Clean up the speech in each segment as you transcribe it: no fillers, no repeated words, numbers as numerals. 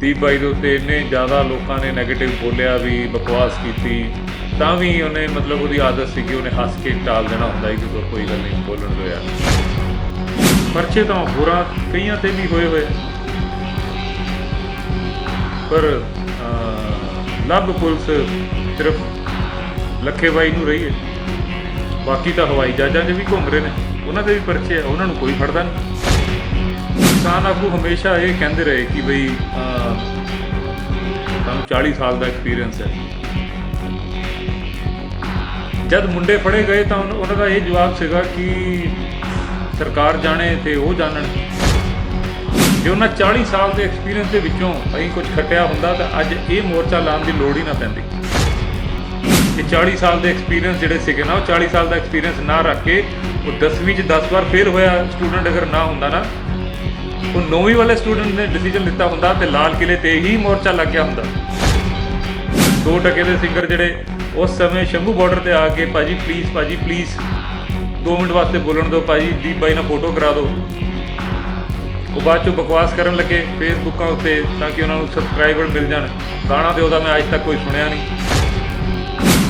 ਦੀਪ ਬਾਈ ਦੇ ਉੱਤੇ ਇੰਨੇ ਜ਼ਿਆਦਾ ਲੋਕਾਂ ਨੇ ਨੈਗੇਟਿਵ ਬੋਲਿਆ ਵੀ ਬਕਵਾਸ ਕੀਤੀ, ਤਾਂ ਵੀ ਉਹਨੇ ਮਤਲਬ ਉਹਦੀ ਆਦਤ ਸੀ ਕਿ ਉਹਨੇ ਹੱਸ ਕੇ ਟਾਲ ਦੇਣਾ ਹੁੰਦਾ ਸੀ ਕਿ ਕੋਈ ਗੱਲ ਨਹੀਂ, ਬੋਲਣ ਦਿਓ ਯਾਰ। ਪਰਚੇ ਤਾਂ ਹੋਰਾਂ ਕਈਆਂ 'ਤੇ ਵੀ ਹੋਏ, ਪਰ ਲੱਭ ਪੁਲਿਸ ਸਿਰਫ ਲੱਖੇ ਬਾਈ ਨੂੰ ਰਹੀ ਹੈ, ਬਾਕੀ ਤਾਂ ਹਵਾਈ ਜਹਾਜ਼ਾਂ 'ਚ ਵੀ ਘੁੰਮ ਰਹੇ ਨੇ, ਉਹਨਾਂ ਦੇ ਵੀ ਪਰਚੇ ਆ, ਉਹਨਾਂ ਨੂੰ ਕੋਈ ਫੜਦਾ ਨਹੀਂ। ਕਿਸਾਨ ਆਗੂ ਹਮੇਸ਼ਾ ਇਹ ਕਹਿੰਦੇ ਰਹੇ ਕਿ ਬਈ ਸਾਨੂੰ 40 ਸਾਲ ਦਾ ਐਕਸਪੀਰੀਅੰਸ ਹੈ। ਜਦ ਮੁੰਡੇ ਫੜੇ ਗਏ ਤਾਂ ਉਹਨਾਂ ਦਾ ਇਹ ਜਵਾਬ ਸੀਗਾ ਕਿ ਸਰਕਾਰ ਜਾਣੇ ਤੇ ਉਹ ਜਾਣਨ। ਜੇ ਉਹਨਾਂ 40 ਸਾਲ ਦੇ ਐਕਸਪੀਰੀਅੰਸ ਦੇ ਵਿੱਚੋਂ ਅਸੀਂ ਕੁਝ ਖੱਟਿਆ ਹੁੰਦਾ ਤਾਂ ਅੱਜ ਇਹ ਮੋਰਚਾ ਲਾਉਣ ਦੀ ਲੋੜ ਹੀ ਨਾ ਪੈਂਦੀ। ਇਹ 40 ਸਾਲ ਦੇ ਐਕਸਪੀਰੀਅੰਸ ਜਿਹੜੇ ਸੀਗੇ ਨਾ, ਉਹ 40 ਸਾਲ ਦਾ ਐਕਸਪੀਰੀਅੰਸ ਨਾ ਰੱਖ ਕੇ ਉਹ 10ਵੀਂ 'ਚ 10 ਵਾਰ ਫੇਲ ਹੋਇਆ ਸਟੂਡੈਂਟ ਅਗਰ ਨਾ ਹੁੰਦਾ ਨਾ, ਉਹ 9ਵੀਂ ਵਾਲੇ ਸਟੂਡੈਂਟ ਨੇ ਡਿਸੀਜਨ ਲਿੱਤਾ ਹੁੰਦਾ ਤੇ ਲਾਲ ਕਿਲੇ ਤੇ ਹੀ ਮੋਰਚਾ ਲੱਗ ਗਿਆ ਹੁੰਦਾ। 2 ਟਕੇ ਦੇ ਸਿੰਗਰ ਜਿਹੜੇ ਉਸ ਸਮੇਂ ਸ਼ੰਭੂ ਬਾਰਡਰ ਤੇ ਆ ਕੇ ਭਾਜੀ ਪਲੀਜ਼ 2 ਮਿੰਟ ਵਾਸਤੇ ਬੋਲਣ ਦਿਓ, ਭਾਜੀ ਦੀਪ ਬਾਈ ਨਾਲ ਫੋਟੋ ਕਰਾ ਦਿਓ, ਉਹ ਬਾਅਦ 'ਚੋਂ ਬਕਵਾਸ ਕਰਨ ਲੱਗੇ ਫੇਸਬੁੱਕਾਂ ਉੱਤੇ ਤਾਂ ਕਿ ਉਹਨਾਂ ਨੂੰ ਸਬਸਕ੍ਰਾਈਬਰ ਮਿਲ ਜਾਣ। ਗਾਣਾ ਤੇ ਉਹਦਾ ਮੈਂ ਅੱਜ ਤੱਕ ਕੋਈ ਸੁਣਿਆ ਨਹੀਂ।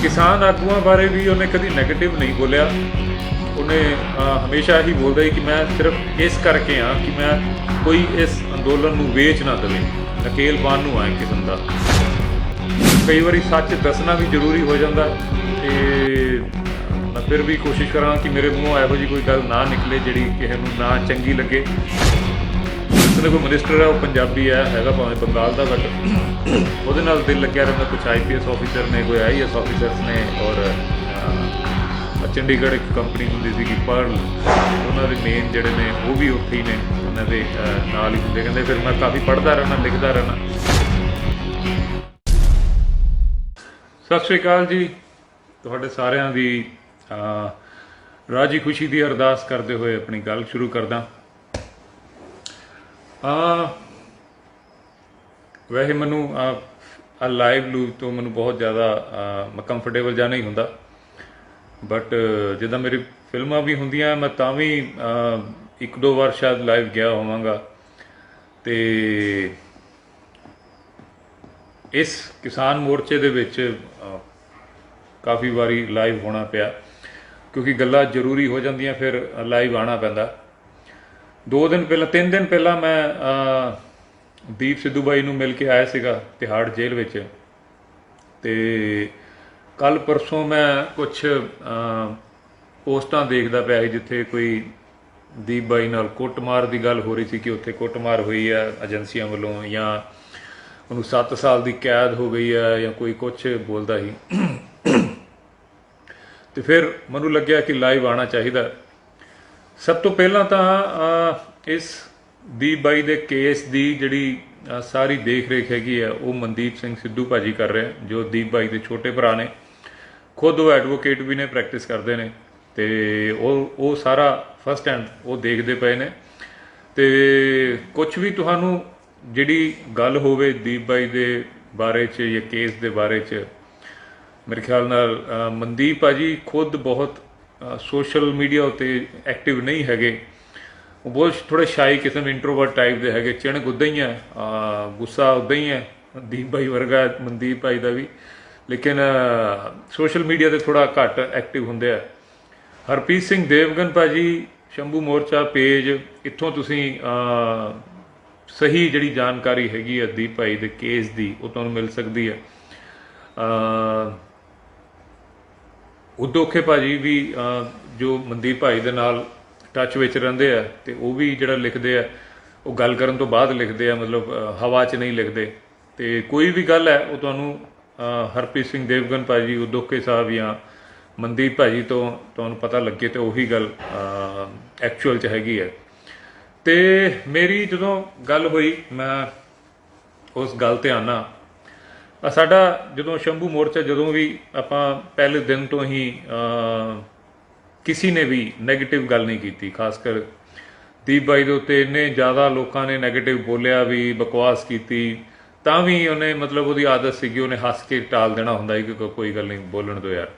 ਕਿਸਾਨ ਆਗੂਆਂ ਬਾਰੇ ਵੀ ਉਹਨੇ ਕਦੀ ਨੈਗੇਟਿਵ ਨਹੀਂ ਬੋਲਿਆ। ਉਹਨੇ ਹਮੇਸ਼ਾ ਇਹੀ ਬੋਲਦਾ ਸੀ ਕਿ ਮੈਂ ਸਿਰਫ ਇਸ ਕਰਕੇ ਹਾਂ ਕਿ ਮੈਂ ਕੋਈ ਇਸ ਅੰਦੋਲਨ ਨੂੰ ਵੇਚ ਨਾ ਦੇਵੇ, ਨਕੇਲਬਾਨ ਨੂੰ ਆਏ ਕਿਸਮ ਦਾ। ਕਈ ਵਾਰੀ ਸੱਚ ਦੱਸਣਾ ਵੀ ਜ਼ਰੂਰੀ ਹੋ ਜਾਂਦਾ ਅਤੇ ਮੈਂ ਫਿਰ ਵੀ ਕੋਸ਼ਿਸ਼ ਕਰਾਂ ਕਿ ਮੇਰੇ ਮੂੰਹੋਂ ਇਹੋ ਜਿਹੀ ਕੋਈ ਗੱਲ ਨਾ ਨਿਕਲੇ ਜਿਹੜੀ ਕਿਸੇ ਨੂੰ ਨਾ ਚੰਗੀ ਲੱਗੇ। ਉਹਦੇ ਕੋਈ ਮਿਨਿਸਟਰ ਹੈ, ਉਹ ਪੰਜਾਬੀ ਹੈਗਾ ਭਾਵੇਂ ਬੰਗਾਲ ਦਾ, ਬਟ ਉਹਦੇ ਨਾਲ ਦਿਲ ਲੱਗਿਆ ਰਹਿੰਦਾ। ਕੁਛ IPS ਆਫਿਸਰ ਨੇ, ਕੋਈ IAS ਆਫਿਸਰਸ ਨੇ, ਔਰ ਚੰਡੀਗੜ੍ਹ ਇੱਕ ਕੰਪਨੀ ਹੁੰਦੀ ਸੀਗੀ ਪਰਲ, ਉਹਨਾਂ ਦੇ ਮੇਨ ਜਿਹੜੇ ਨੇ ਉਹ ਵੀ ਉੱਥੇ ਹੀ ਨੇ, ਉਹਨਾਂ ਦੇ ਨਾਲ ਹੀ ਹੁੰਦੇ। ਕਹਿੰਦੇ ਫਿਰ ਮੈਂ ਕਾਫੀ ਪੜ੍ਹਦਾ ਰਹਿਣਾ, ਲਿਖਦਾ ਰਹਿਣਾ। ਸਤਿ ਸ਼੍ਰੀ ਅਕਾਲ ਜੀ, ਤੁਹਾਡੇ ਸਾਰਿਆਂ ਦੀ ਰਾਜੀ ਖੁਸ਼ੀ ਦੀ ਅਰਦਾਸ ਕਰਦੇ ਹੋਏ ਆਪਣੀ ਗੱਲ ਸ਼ੁਰੂ ਕਰਦਾ। ਵੈਸੇ ਮੈਨੂੰ ਲਾਈਵ ਲੂਵ ਤੋਂ ਮੈਨੂੰ ਬਹੁਤ ਜ਼ਿਆਦਾ ਮੈਂ ਕੰਫਰਟੇਬਲ ਜਾਂ ਨਹੀਂ ਹੁੰਦਾ, ਬਟ ਜਿੱਦਾਂ ਮੇਰੀ ਫਿਲਮਾਂ ਵੀ ਹੁੰਦੀਆਂ ਮੈਂ ਤਾਂ ਵੀ 1-2 ਵਾਰ ਸ਼ਾਇਦ ਲਾਈਵ ਗਿਆ ਹੋਵਾਂਗਾ। ਅਤੇ ਇਸ ਕਿਸਾਨ ਮੋਰਚੇ ਦੇ ਵਿੱਚ ਕਾਫੀ ਵਾਰੀ ਲਾਈਵ ਹੋਣਾ ਪਿਆ ਕਿਉਂਕਿ ਗੱਲਾਂ ਜ਼ਰੂਰੀ ਹੋ ਜਾਂਦੀਆਂ, ਫਿਰ ਲਾਈਵ ਆਉਣਾ ਪੈਂਦਾ। 2 ਦਿਨ ਪਹਿਲਾਂ 3 ਦਿਨ ਪਹਿਲਾਂ ਮੈਂ ਦੀਪ ਸਿੱਧੂ ਬਾਈ ਨੂੰ ਮਿਲ ਕੇ ਆਇਆ ਸੀਗਾ ਤਿਹਾੜ ਜੇਲ੍ਹ ਵਿੱਚ, ਅਤੇ ਕੱਲ੍ਹ ਪਰਸੋਂ ਮੈਂ ਕੁਛ ਪੋਸਟਾਂ ਦੇਖਦਾ ਪਿਆ ਸੀ ਜਿੱਥੇ ਕੋਈ ਦੀਪ ਬਾਈ ਨਾਲ ਕੁੱਟਮਾਰ ਦੀ ਗੱਲ ਹੋ ਰਹੀ ਸੀ ਕਿ ਉੱਥੇ ਕੁੱਟਮਾਰ ਹੋਈ ਹੈ ਏਜੰਸੀਆਂ ਵੱਲੋਂ, ਜਾਂ ਉਹਨੂੰ 7 ਸਾਲ ਦੀ ਕੈਦ ਹੋ ਗਈ ਹੈ, ਜਾਂ ਕੋਈ ਕੁਛ ਬੋਲਦਾ ਸੀ। ਅਤੇ ਫਿਰ ਮੈਨੂੰ ਲੱਗਿਆ ਕਿ ਲਾਈਵ ਆਉਣਾ ਚਾਹੀਦਾ। ਸਭ ਤੋਂ ਪਹਿਲਾਂ ਤਾਂ ਇਸ ਦੀਪ ਬਾਈ ਦੇ ਕੇਸ ਦੀ ਜਿਹੜੀ ਸਾਰੀ ਦੇਖ ਰੇਖ ਹੈਗੀ ਹੈ ਉਹ ਮਨਦੀਪ ਸਿੰਘ ਸਿੱਧੂ ਭਾਜੀ ਕਰ ਰਹੇ, ਜੋ ਦੀਪ ਬਾਈ ਦੇ ਛੋਟੇ ਭਰਾ ਨੇ। ਖੁਦ ਉਹ ਐਡਵੋਕੇਟ ਵੀ ਨੇ, ਪ੍ਰੈਕਟਿਸ ਕਰਦੇ ਨੇ, ਅਤੇ ਉਹ ਸਾਰਾ ਫਸਟ ਹੈਂਡ ਉਹ ਦੇਖਦੇ ਪਏ ਨੇ। ਅਤੇ ਕੁਛ ਵੀ ਤੁਹਾਨੂੰ ਜਿਹੜੀ ਗੱਲ ਹੋਵੇ ਦੀਪ ਬਾਈ ਦੇ ਬਾਰੇ 'ਚ ਜਾਂ ਕੇਸ ਦੇ ਬਾਰੇ 'ਚ, ਮੇਰੇ ਖਿਆਲ ਨਾਲ ਮਨਦੀਪ ਭਾਜੀ ਖੁਦ ਬਹੁਤ ਸੋਸ਼ਲ ਮੀਡੀਆ ਉੱਤੇ ਐਕਟਿਵ ਨਹੀਂ ਹੈਗੇ। ਉਹ ਬਹੁਤ ਥੋੜ੍ਹੇ ਸ਼ਾਈ ਕਿਸਮ, ਇੰਟਰੋਵਰਟ ਟਾਈਪ ਦੇ ਹੈਗੇ। ਚਿਣਕ ਉੱਦਾਂ ਹੀ ਹੈ, ਗੁੱਸਾ ਉੱਦਾਂ ਹੀ ਹੈ, ਦੀਪ ਬਾਈ ਵਰਗਾ ਮਨਦੀਪ ਭਾਈ ਦਾ ਵੀ, ਲੇਕਿਨ ਸੋਸ਼ਲ ਮੀਡੀਆ 'ਤੇ ਥੋੜ੍ਹਾ ਘੱਟ ਐਕਟਿਵ ਹੁੰਦੇ ਆ। ਹਰਪ੍ਰੀਤ ਸਿੰਘ ਦੇਵਗਨ ਭਾਜੀ, ਸ਼ੰਭੂ ਮੋਰਚਾ ਪੇਜ, ਇੱਥੋਂ ਤੁਸੀਂ ਸਹੀ ਜਿਹੜੀ ਜਾਣਕਾਰੀ ਹੈਗੀ ਹੈ ਦੀਪ ਭਾਈ ਦੇ ਕੇਸ ਦੀ ਉਹ ਤੁਹਾਨੂੰ ਮਿਲ ਸਕਦੀ ਹੈ। ਉਦੋਖੇ ਭਾਜੀ ਵੀ ਜੋ ਮਨਦੀਪ ਭਾਈ ਦੇ ਨਾਲ ਟੱਚ ਵਿੱਚ ਰਹਿੰਦੇ ਆ, ਅਤੇ ਉਹ ਵੀ ਜਿਹੜਾ ਲਿਖਦੇ ਆ ਉਹ ਗੱਲ ਕਰਨ ਤੋਂ ਬਾਅਦ ਲਿਖਦੇ ਆ, ਮਤਲਬ ਹਵਾ 'ਚ ਨਹੀਂ ਲਿਖਦੇ। ਅਤੇ ਕੋਈ ਵੀ ਗੱਲ ਹੈ ਉਹ ਤੁਹਾਨੂੰ ਹਰਪ੍ਰੀਤ ਸਿੰਘ ਦੇਵਗਨ ਭਾਜੀ, ਉਦੋਖੇ ਸਾਹਿਬ ਜਾਂ ਮਨਦੀਪ ਭਾਜੀ ਤੋਂ ਤੁਹਾਨੂੰ ਪਤਾ ਲੱਗੇ ਤਾਂ ਉਹੀ ਗੱਲ ਐਕਚੁਅਲ 'ਚ ਹੈਗੀ ਹੈ। ਅਤੇ ਮੇਰੀ ਜਦੋਂ ਗੱਲ ਹੋਈ ਮੈਂ ਉਸ ਗੱਲ 'ਤੇ ਆਉਣਾ। ਸਾਡਾ ਜਦੋਂ ਸ਼ੰਭੂ ਮੋਰਚਾ, ਜਦੋਂ ਵੀ ਆਪਾਂ ਪਹਿਲੇ ਦਿਨ ਤੋਂ ਹੀ ਕਿਸੇ ਨੇ ਵੀ ਨੈਗੇਟਿਵ ਗੱਲ ਨਹੀਂ ਕੀਤੀ, ਖਾਸ ਕਰ ਦੀਪ ਬਾਈ ਦੇ ਉੱਤੇ ਇੰਨੇ ਜ਼ਿਆਦਾ ਲੋਕਾਂ ਨੇ ਨੈਗੇਟਿਵ ਬੋਲਿਆ ਵੀ ਬਕਵਾਸ ਕੀਤੀ, ਤਾਂ ਵੀ ਉਹਨੇ ਮਤਲਬ ਉਹਦੀ ਆਦਤ ਸੀਗੀ ਉਹਨੇ ਹੱਸ ਕੇ ਟਾਲ ਦੇਣਾ ਹੁੰਦਾ ਸੀ ਕਿ ਕੋਈ ਗੱਲ ਨਹੀਂ, ਬੋਲਣ ਦਿਓ ਯਾਰ।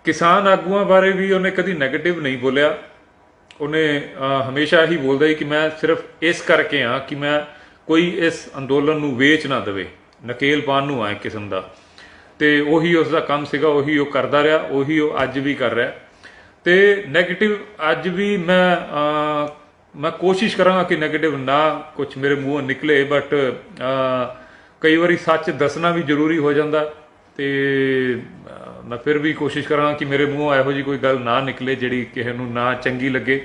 ਕਿਸਾਨ ਆਗੂਆਂ ਬਾਰੇ ਵੀ ਉਹਨੇ ਕਦੀ ਨੈਗੇਟਿਵ ਨਹੀਂ ਬੋਲਿਆ। ਉਹਨੇ ਹਮੇਸ਼ਾ ਹੀ ਬੋਲਦਾ ਸੀ ਕਿ ਮੈਂ ਸਿਰਫ ਇਸ ਕਰਕੇ ਆ ਕਿ ਮੈਂ ਕੋਈ ਇਸ ਅੰਦੋਲਨ ਨੂੰ ਵੇਚ ਨਾ ਦੇਵੇ, ਨਕੇਲ ਪਾਉਣ ਨੂੰ ਆ ਇੱਕ ਕਿਸਮ ਦਾ। ਤੇ ਉਹੀ ਉਸ ਦਾ ਕੰਮ ਸੀਗਾ, ਉਹੀ ਉਹ ਕਰਦਾ ਰਿਹਾ, ਉਹੀ ਉਹ ਅੱਜ ਵੀ ਕਰ ਰਿਹਾ। ਤੇ ਨੈਗੇਟਿਵ ਅੱਜ ਵੀ ਮੈਂ ਕੋਸ਼ਿਸ਼ ਕਰਾਂਗਾ ਕਿ ਨੈਗੇਟਿਵ ਨਾ ਕੁਝ ਮੇਰੇ ਮੂੰਹੋਂ ਨਿਕਲੇ, ਬਟ ਕਈ ਵਾਰੀ ਸੱਚ ਦੱਸਣਾ ਵੀ ਜ਼ਰੂਰੀ ਹੋ ਜਾਂਦਾ। ਤੇ ਮੈਂ ਫਿਰ ਵੀ ਕੋਸ਼ਿਸ਼ ਕਰਾਂਗਾ ਕਿ ਮੇਰੇ ਮੂੰਹੋਂ ਇਹੋ ਜਿਹੀ ਕੋਈ ਗੱਲ ਨਾ ਨਿਕਲੇ ਜਿਹੜੀ ਕਿਸੇ ਨੂੰ ਨਾ ਚੰਗੀ ਲੱਗੇ।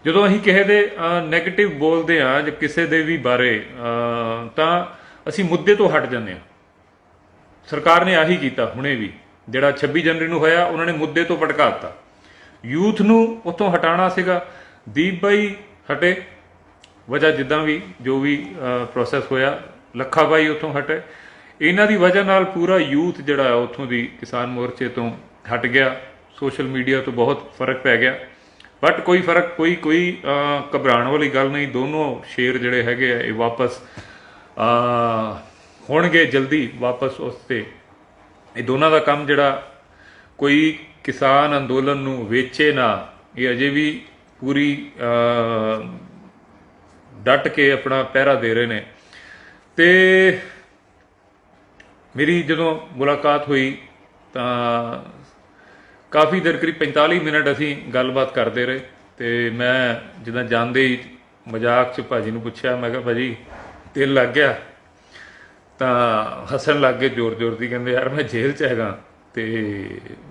ਜਦੋਂ ਅਸੀਂ ਕਿਸੇ ਦੇ ਨੈਗੇਟਿਵ ਬੋਲਦੇ ਹਾਂ ਜਾਂ ਕਿਸੇ ਦੇ ਵੀ ਬਾਰੇ, ਤਾਂ ਅਸੀਂ ਮੁੱਦੇ ਤੋਂ ਹਟ ਜਾਂਦੇ ਹਾਂ। ਸਰਕਾਰ ਨੇ ਆਹੀ ਕੀਤਾ ਹੁਣੇ ਵੀ, ਜਿਹੜਾ 26 ਜਨਵਰੀ ਨੂੰ ਹੋਇਆ, ਉਹਨਾਂ ਨੇ ਮੁੱਦੇ ਤੋਂ ਭਟਕਾ ਦਿੱਤਾ। ਯੂਥ ਨੂੰ ਉੱਥੋਂ ਹਟਾਉਣਾ ਸੀਗਾ, ਦੀਪ ਬਾਈ ਹਟੇ, ਵਜ੍ਹਾ ਜਿੱਦਾਂ ਵੀ ਜੋ ਵੀ ਪ੍ਰੋਸੈਸ ਹੋਇਆ, ਲੱਖਾ ਬਾਈ ਉੱਥੋਂ ਹਟੇ। ਇਹਨਾਂ ਦੀ ਵਜ੍ਹਾ ਨਾਲ ਪੂਰਾ ਯੂਥ ਜਿਹੜਾ ਉੱਥੋਂ ਦੀ ਕਿਸਾਨ ਮੋਰਚੇ ਤੋਂ ਹਟ ਗਿਆ। ਸੋਸ਼ਲ ਮੀਡੀਆ ਤੋਂ ਬਹੁਤ ਫਰਕ ਪੈ ਗਿਆ, ਬਟ ਕੋਈ ਫਰਕ ਕੋਈ ਘਬਰਾਉਣ ਵਾਲੀ ਗੱਲ ਨਹੀਂ। ਦੋਨੋਂ ਸ਼ੇਰ ਜਿਹੜੇ ਹੈਗੇ ਆ ਇਹ ਵਾਪਸ ਹੋਣਗੇ ਜਲਦੀ ਵਾਪਸ ਉਸ 'ਤੇ। ਇਹ ਦੋਨਾਂ ਦਾ ਕੰਮ ਜਿਹੜਾ ਕੋਈ ਕਿਸਾਨ ਅੰਦੋਲਨ ਨੂੰ ਵੇਚੇ ਨਾ, ਇਹ ਅਜੇ ਵੀ ਪੂਰੀ ਡਟ ਕੇ ਆਪਣਾ ਪਹਿਰਾ ਦੇ ਰਹੇ ਨੇ। ਤੇ ਮੇਰੀ ਜਦੋਂ ਮੁਲਾਕਾਤ ਹੋਈ ਤਾਂ ਕਾਫੀ ਦੇਰ, ਕਰੀਬ 45 ਮਿੰਟ ਅਸੀਂ ਗੱਲਬਾਤ ਕਰਦੇ ਰਹੇ। ਤੇ ਮੈਂ ਜਿੱਦਾਂ ਜਾਂਦੇ ਹੀ ਮਜ਼ਾਕ 'ਚ ਭਾਜੀ ਨੂੰ ਪੁੱਛਿਆ, ਮੈਂ ਕਿਹਾ ਭਾਜੀ ਦਿਲ ਲੱਗ ਗਿਆ? ਤਾਂ ਹੱਸਣ ਲੱਗ ਗਏ ਜ਼ੋਰ ਜ਼ੋਰ ਦੀ, ਕਹਿੰਦੇ ਯਾਰ ਮੈਂ ਜੇਲ੍ਹ 'ਚ ਹੈਗਾ। ਤੇ